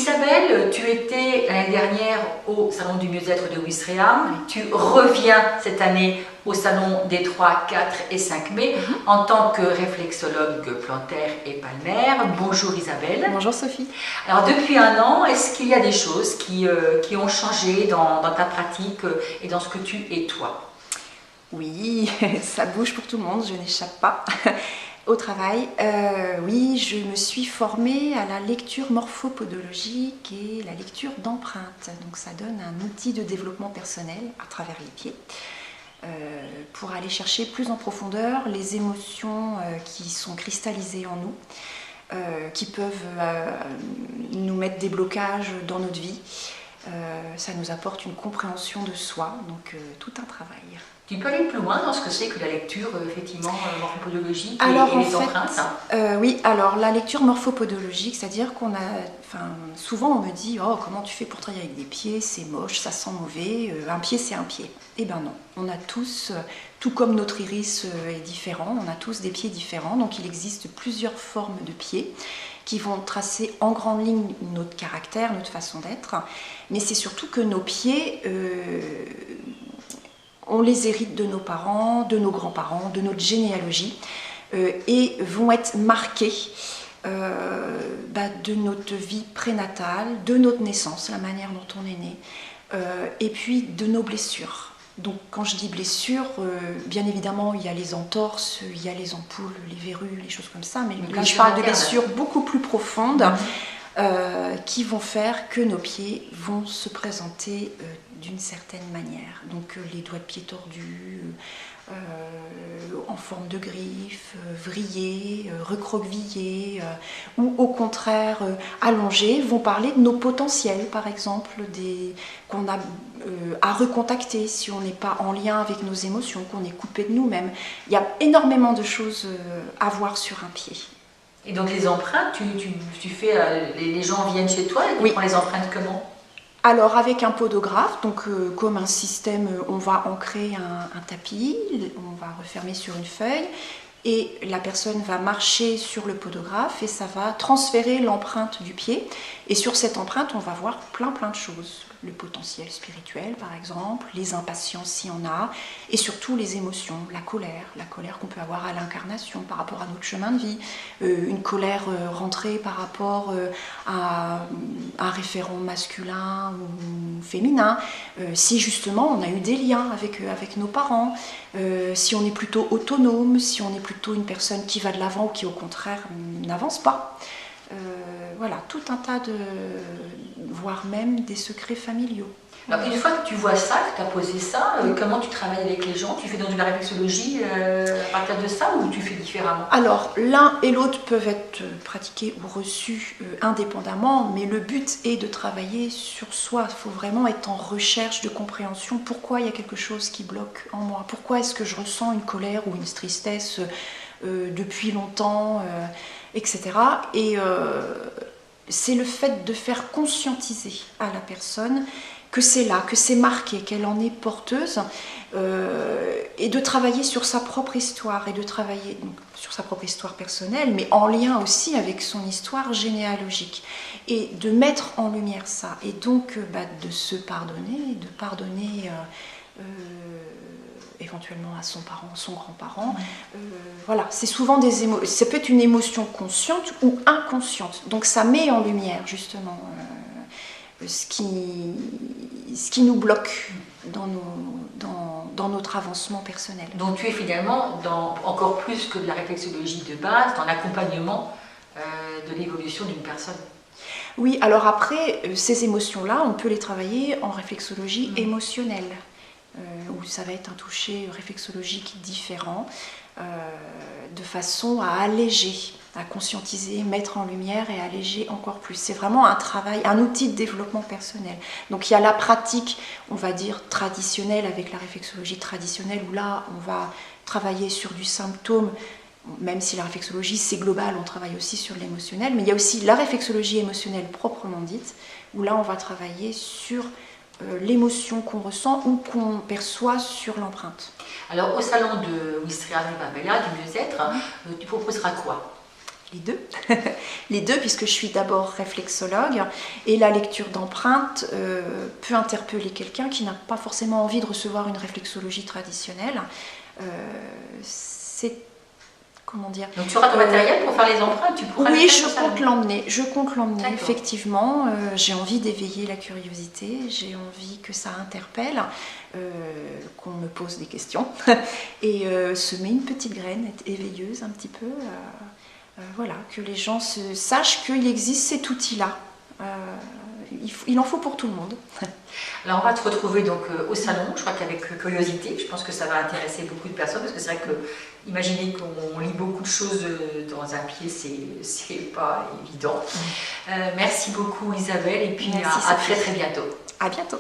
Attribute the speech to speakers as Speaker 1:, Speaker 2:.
Speaker 1: Isabelle, tu étais l'année dernière au Salon du mieux-être de Ouistreham. Tu reviens cette année au Salon des 3, 4 et 5 mai en tant que réflexologue plantaire et palmaire. Bonjour Isabelle.
Speaker 2: Bonjour Sophie.
Speaker 1: Alors depuis un an, est-ce qu'il y a des choses qui ont changé dans ta pratique et dans ce que tu es toi?
Speaker 2: Oui, ça bouge pour tout le monde, je n'échappe pas au travail. Oui, je me suis formée à la lecture morphopodologique et la lecture d'empreintes. Donc ça donne un outil de développement personnel à travers les pieds pour aller chercher plus en profondeur les émotions qui sont cristallisées en nous, qui peuvent nous mettre des blocages dans notre vie. Ça nous apporte une compréhension de soi, donc tout un travail.
Speaker 1: Tu peux aller plus loin dans ce que c'est que la lecture, effectivement, morphopodologique
Speaker 2: alors,
Speaker 1: et les empreintes?
Speaker 2: Oui, alors la lecture morphopodologique, c'est-à-dire souvent on me dit « Oh, comment tu fais pour travailler avec des pieds? C'est moche, ça sent mauvais, un pied c'est un pied. » Eh bien non, on a tous, tout comme notre iris est différent, on a tous des pieds différents, donc il existe plusieurs formes de pieds qui vont tracer en grande ligne notre caractère, notre façon d'être, mais c'est surtout que nos pieds... on les hérite de nos parents, de nos grands-parents, de notre généalogie et vont être marqués de notre vie prénatale, de notre naissance, la manière dont on est né, et puis de nos blessures. Donc quand je dis blessures, bien évidemment il y a les entorses, il y a les ampoules, les verrues, les choses comme ça, mais là je parle de blessures beaucoup plus profondes qui vont faire que nos pieds vont se présenter d'une certaine manière. Donc les doigts de pied tordus, en forme de griffes, vrillés, recroquevillés, ou au contraire allongés, vont parler de nos potentiels, par exemple, qu'on a à recontacter si on n'est pas en lien avec nos émotions, qu'on est coupé de nous-mêmes. Il y a énormément de choses à voir sur un pied.
Speaker 1: Et donc les empreintes, tu fais, les gens viennent chez toi et tu prends les empreintes comment?
Speaker 2: Alors avec un podographe, donc comme un système, on va ancrer un tapis, on va refermer sur une feuille et la personne va marcher sur le podographe et ça va transférer l'empreinte du pied. Et sur cette empreinte, on va voir plein de choses. Le potentiel spirituel par exemple, les impatiences s'il y en a, et surtout les émotions, la colère qu'on peut avoir à l'incarnation par rapport à notre chemin de vie, une colère rentrée par rapport à un référent masculin ou féminin, si justement on a eu des liens avec nos parents, si on est plutôt autonome, si on est plutôt une personne qui va de l'avant ou qui au contraire n'avance pas. Voilà, tout un tas voire même des secrets familiaux.
Speaker 1: Alors une fois que tu vois ça, que tu as posé ça, comment tu travailles avec les gens? Tu fais dans de la réflexologie à partir de ça ou tu fais différemment?
Speaker 2: Alors l'un et l'autre peuvent être pratiqués ou reçus indépendamment, mais le but est de travailler sur soi. Il faut vraiment être en recherche de compréhension. Pourquoi il y a quelque chose qui bloque en moi? Pourquoi est-ce que je ressens une colère ou une tristesse depuis longtemps, etc. Et c'est le fait de faire conscientiser à la personne que c'est là, que c'est marqué, qu'elle en est porteuse, et de travailler sur sa propre histoire, et de travailler donc, sur sa propre histoire personnelle, mais en lien aussi avec son histoire généalogique, et de mettre en lumière ça, et donc de se pardonner, de pardonner éventuellement à son parent, son grand-parent. Voilà, c'est souvent ça peut être une émotion consciente ou inconsciente. Donc ça met en lumière justement ce qui nous bloque dans notre avancement personnel.
Speaker 1: Donc tu es finalement, encore plus que de la réflexologie de base, dans l'accompagnement de l'évolution d'une personne.
Speaker 2: Oui, alors après, ces émotions-là, on peut les travailler en réflexologie émotionnelle. Où ça va être un toucher réflexologique différent, de façon à alléger, à conscientiser, mettre en lumière et alléger encore plus. C'est vraiment un travail, un outil de développement personnel. Donc il y a la pratique, on va dire, traditionnelle avec la réflexologie traditionnelle, où là, on va travailler sur du symptôme, même si la réflexologie, c'est global, on travaille aussi sur l'émotionnel, mais il y a aussi la réflexologie émotionnelle proprement dite, où là, on va travailler sur l'émotion qu'on ressent ou qu'on perçoit sur l'empreinte.
Speaker 1: Alors au salon de Ouistreham et Marbella, du mieux-être, tu proposeras quoi?
Speaker 2: les deux. Les deux, puisque je suis d'abord réflexologue et la lecture d'empreintes peut interpeller quelqu'un qui n'a pas forcément envie de recevoir une réflexologie traditionnelle. C'est... Comment dire?
Speaker 1: Donc tu auras ton matériel pour faire les empreintes, tu pourras
Speaker 2: Oui,
Speaker 1: le faire
Speaker 2: je compte l'emmener,
Speaker 1: D'accord.
Speaker 2: effectivement. J'ai envie d'éveiller la curiosité, j'ai envie que ça interpelle, qu'on me pose des questions et semer une petite graine, être éveilleuse un petit peu. Voilà, que les gens sachent qu'il existe cet outil-là. Il en faut pour tout le monde.
Speaker 1: Alors on va te retrouver donc au salon, je crois qu'avec curiosité, je pense que ça va intéresser beaucoup de personnes parce que c'est vrai que imaginez qu'on lit beaucoup de choses dans un pied, c'est pas évident. Merci beaucoup Isabelle et puis
Speaker 2: Merci,
Speaker 1: à très très bientôt.
Speaker 2: À bientôt.